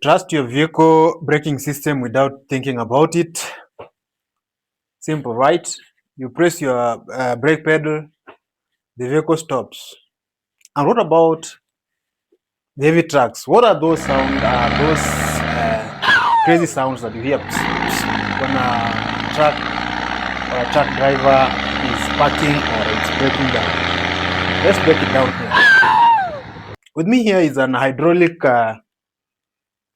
trust your vehicle braking system without thinking about it. Simple, right? You press your brake pedal, the vehicle stops. And what about the heavy trucks? What are those sounds? Those crazy sounds that you hear when a truck or a truck driver is parking or it's breaking down. Let's break it down here. With me here is an hydraulic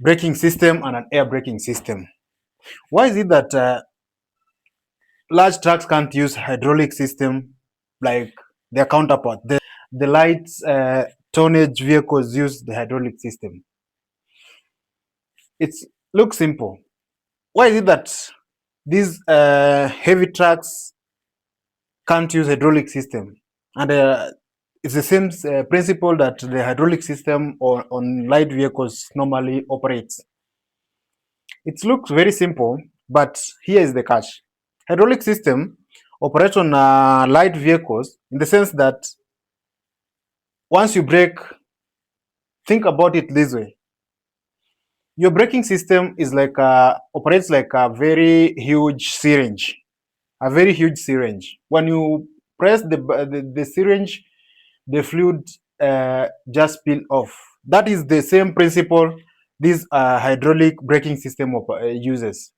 braking system and an air braking system. Why is it that large trucks can't use hydraulic system like their counterpart? The light tonnage vehicles use the hydraulic system. It looks simple. Why is it that these heavy trucks can't use hydraulic system? And it's the same principle that the hydraulic system on light vehicles normally operates. It looks very simple, but here is the catch. Hydraulic system operates on light vehicles in the sense that once you brake, think about it this way. Your braking system is like operates like a very huge syringe, a very huge syringe. When you press the syringe, the fluid just spill off. That is the same principle this hydraulic braking system uses.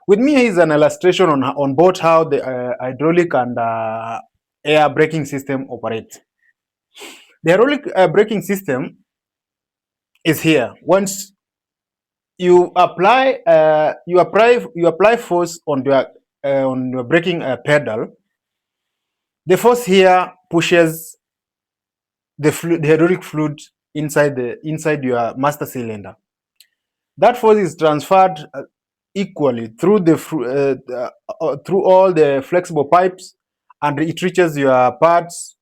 With me here is an illustration on both how the hydraulic and air braking system operate. The hydraulic braking system is here. Once you apply force on your braking pedal, the force here pushes the hydraulic fluid inside your master cylinder. That force is transferred equally through through all the flexible pipes, and it reaches your pads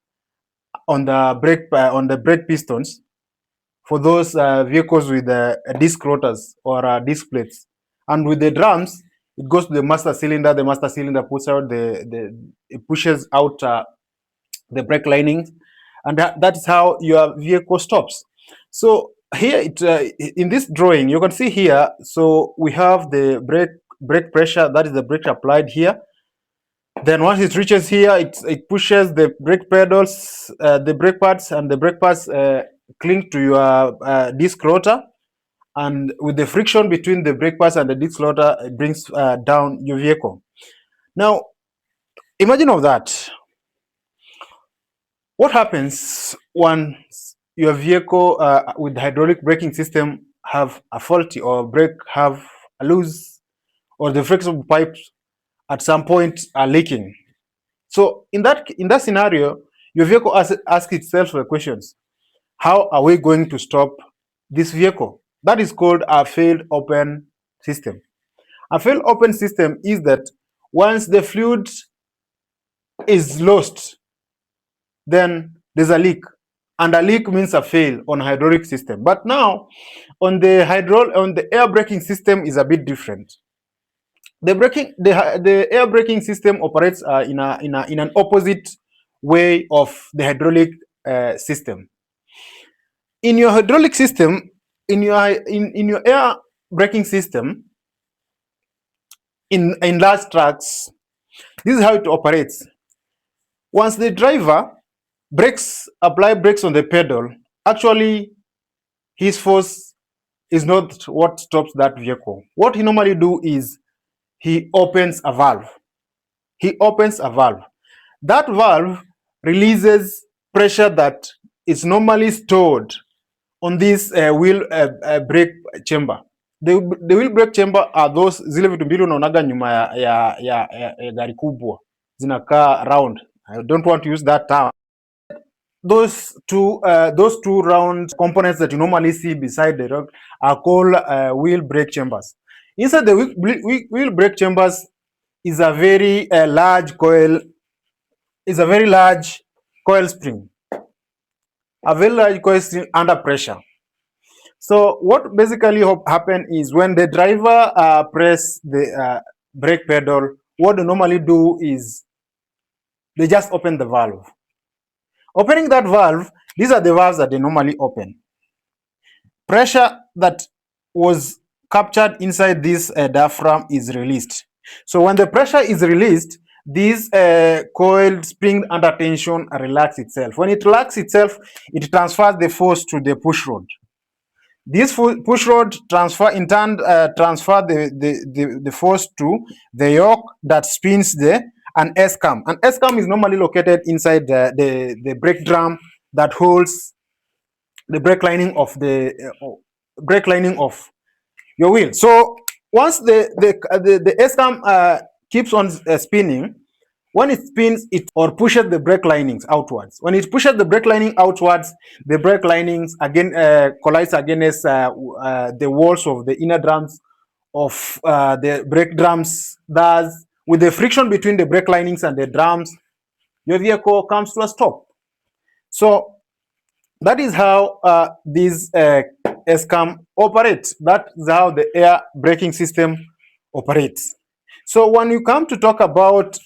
on the brake pistons for those vehicles with disc rotors or disc plates. And with the drums, it goes to the master cylinder. The master cylinder it pushes out the brake linings, and that's how your vehicle stops. So here, in this drawing, you can see here. So we have the brake pressure. That is the brake applied here. Then once it reaches here, it pushes the brake pedals, the brake pads, and the brake pads cling to your disc rotor. And with the friction between the brake pads and the disc rotor, it brings down your vehicle. Now, imagine of that. What happens once your vehicle with the hydraulic braking system have a faulty or brake have a loose, or the flexible pipes at some point are leaking? So in that scenario, your vehicle asks itself the questions: how are we going to stop this vehicle? That is called a failed open system. A failed open system is that once the fluid is lost, then there's a leak, and a leak means a fail on hydraulic system. But now on the air braking system is a bit different. The air braking system operates in an opposite way of the hydraulic system. In your hydraulic system, in your air braking system, in large trucks, this is how it operates. Once the driver apply brakes on the pedal, actually his force is not what stops that vehicle. What he normally do is he opens a valve. That valve releases pressure that is normally stored on this wheel brake chamber. The wheel brake chamber are those zile vitu mbili unaonaga nyuma ya gari kubwa zinakaa round. I don't want to use that term. Those two round components that you normally see beside the road are called wheel brake chambers. Inside the wheel brake chambers is a very large coil. Is a very large coil spring. A very large coil spring under pressure. So what basically happen is when the driver press the brake pedal, what they normally do is they just open the valve. Opening that valve, these are the valves that they normally open. pressure that was captured inside this diaphragm is released. So when the pressure is released, this coiled spring under tension relax itself. When it relaxes itself, it transfers the force to the push rod. This push rod transfer in turn transfer the force to the yoke that spins an S-cam. An S-cam is normally located inside the brake drum that holds the brake lining of brake lining of your wheel. So once the S-cam keeps on spinning, when it spins, it or pushes the brake linings outwards. When it pushes the brake lining outwards, the brake linings again collides against the walls of the inner drums of the brake drums. Thus, with the friction between the brake linings and the drums, your vehicle comes to a stop. So that is how these S-cam operates. That is how the air braking system operates. So when you come to talk about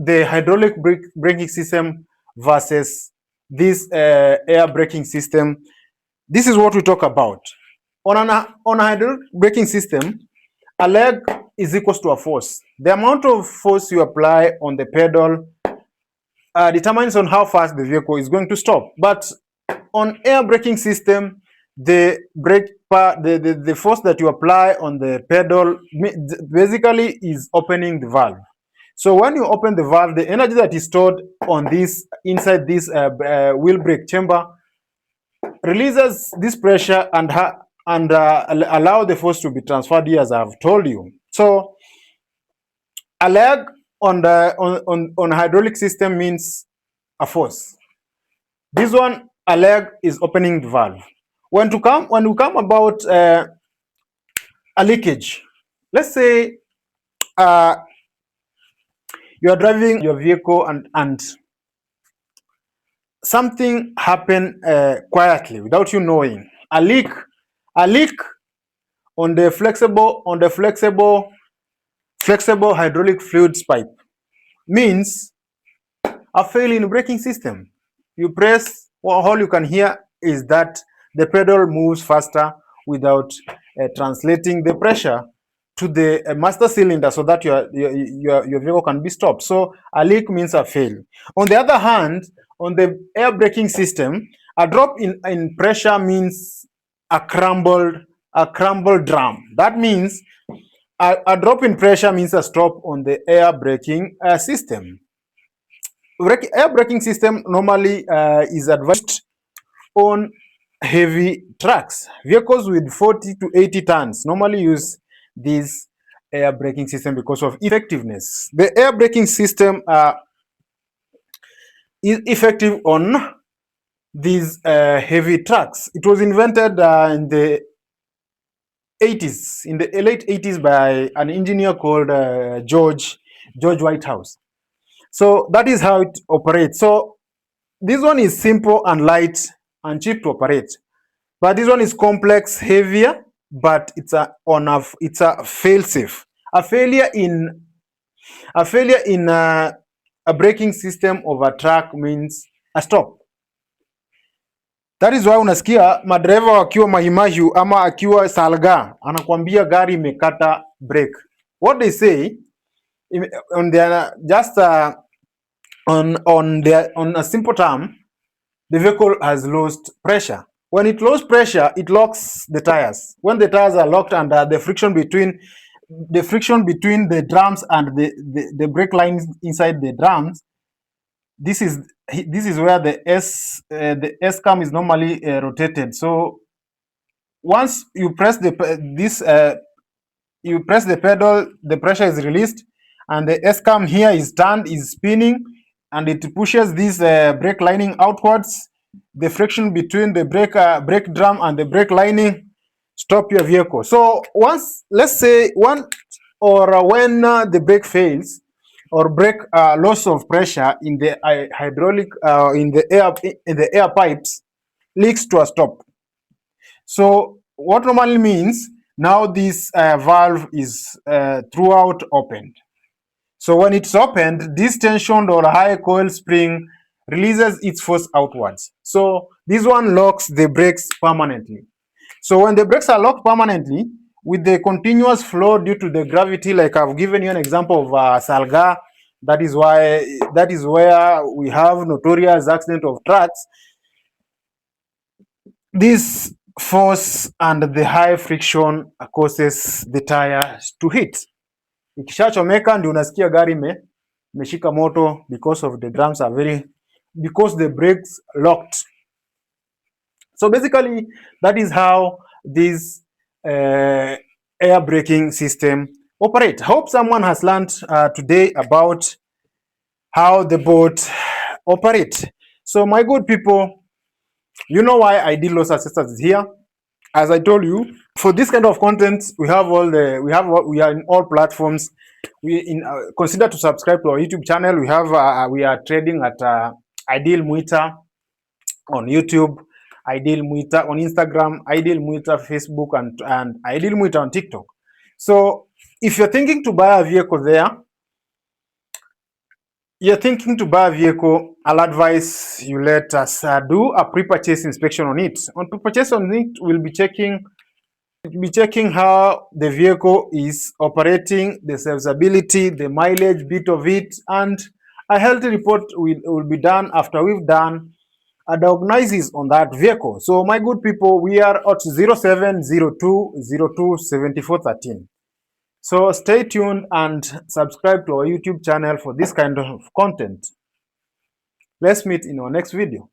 the hydraulic braking system versus this air braking system, this is what we talk about. On a hydraulic braking system, a leg is equals to a force. The amount of force you apply on the pedal determines on how fast the vehicle is going to stop. But on air braking system, the the force that you apply on the pedal basically is opening the valve. So when you open the valve, the energy that is stored on this inside this wheel brake chamber releases this pressure and allow the force to be transferred here, as I've told you. So a leg on the on hydraulic system means a force. This one, a leg is opening the valve. When we come about a leakage, let's say you are driving your vehicle and something happened quietly without you knowing. A leak on the flexible hydraulic fluids pipe means a fail in braking system. You press, well, all you can hear is that the pedal moves faster without translating the pressure to the master cylinder so that your vehicle can be stopped. So a leak means a fail. On the other hand, on the air braking system, a drop in pressure means a crumbled drum. That means a drop in pressure means a stop on the air braking system. Air braking system normally is advised on heavy trucks. Vehicles with 40 to 80 tons normally use this air braking system because of effectiveness. The air braking system is effective on these heavy trucks. It was invented in the 80s, in the late 80s by an engineer called George Whitehouse. So that is how it operates. So this one is simple and light and cheap to operate, but this one is complex, heavier, but it's a fail safe. A failure in a braking system of a truck means a stop. That is why unasikia madereva wakiwa Mahimayu ama akiwa Salga anakuambia gari imekata brake. What they say on their just on a simple term, the vehicle has lost pressure. When it loses pressure, it locks the tires. When the tires are locked and the friction between the drums and the brake lines inside the drums, this is where the S-cam is normally rotated. So once you press the pedal, the pressure is released, and the S-cam here is turned, is spinning, and it pushes this brake lining outwards. The friction between the brake drum and the brake lining stop your vehicle. So once, let's say when the brake fails or brake loss of pressure in the hydraulic in the air pipes leads to a stop. So what normally means now this valve is throughout opened. So when it's opened, this tensioned or high coil spring releases its force outwards. So this one locks the brakes permanently. So when the brakes are locked permanently with the continuous flow due to the gravity, like I've given you an example of Salga, that is where we have notorious accident of trucks. This force and the high friction causes the tire to hit. Ikishachomeka ndio unasikia gari imeshika moto because of the drums are because the brakes locked. So basically, that is how this air braking system operate. Hope someone has learned today about how the boat operate. So my good people, you know why Ideal Loss Assistance is here. As I told you, for this kind of content, we are in all platforms. Consider to subscribe to our YouTube channel. We are trading at Ideal Muita on YouTube, Ideal Muita on Instagram, Ideal Muita Facebook, and Ideal Muita on TikTok. So if you're thinking to buy a vehicle there, I'll advise you let us do a pre-purchase inspection on it. On pre-purchase on it, we'll be checking how the vehicle is operating, the serviceability, the mileage bit of it, and a health report will be done after we've done a diagnosis on that vehicle. So my good people, we are at 0702027413. So stay tuned and subscribe to our YouTube channel for this kind of content. Let's meet in our next video.